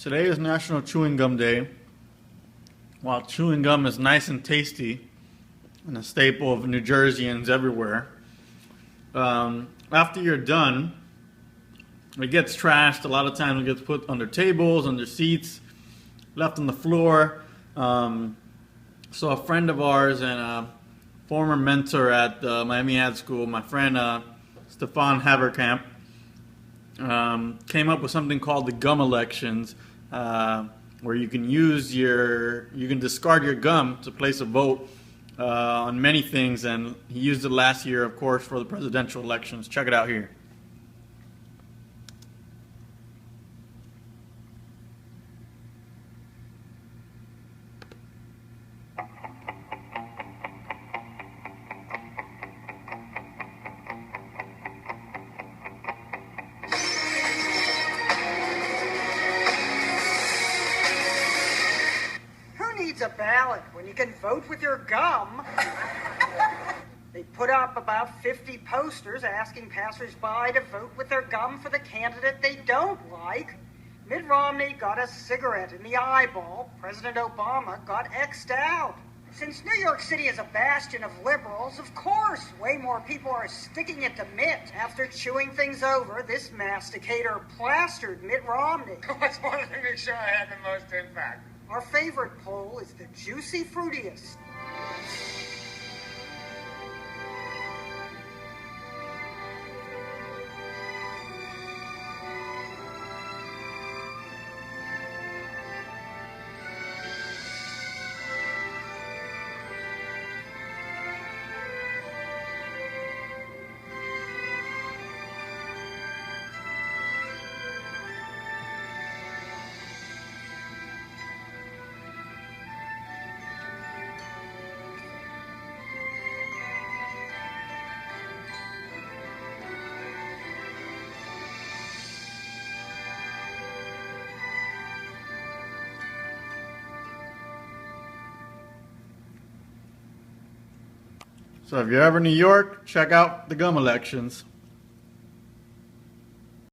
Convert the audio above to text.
Today is National Chewing Gum Day. While chewing gum is nice and tasty and a staple of New Jerseyans everywhere, after you're done, it gets trashed. A lot of times it gets put under tables, under seats, left on the floor. So a friend of ours and a former mentor at Miami Ad School, my friend Stefan Haverkamp, came up with something called the gum elections, where you can discard your gum to place a vote on many things, and he used it last year, of course, for the presidential elections. Check it out here. Needs a ballot when you can vote with your gum. They put up about 50 posters asking passersby to vote with their gum for the candidate they don't like. Mitt Romney got a cigarette in the eyeball. President Obama got X'd out. Since New York City is a bastion of liberals, of course, way more people are sticking it to Mitt. After chewing things over, this masticator plastered Mitt Romney. I just wanted to make sure I had the most impact. Our favorite poll is the juicy fruitiest. So if you're ever in New York, check out the gum elections.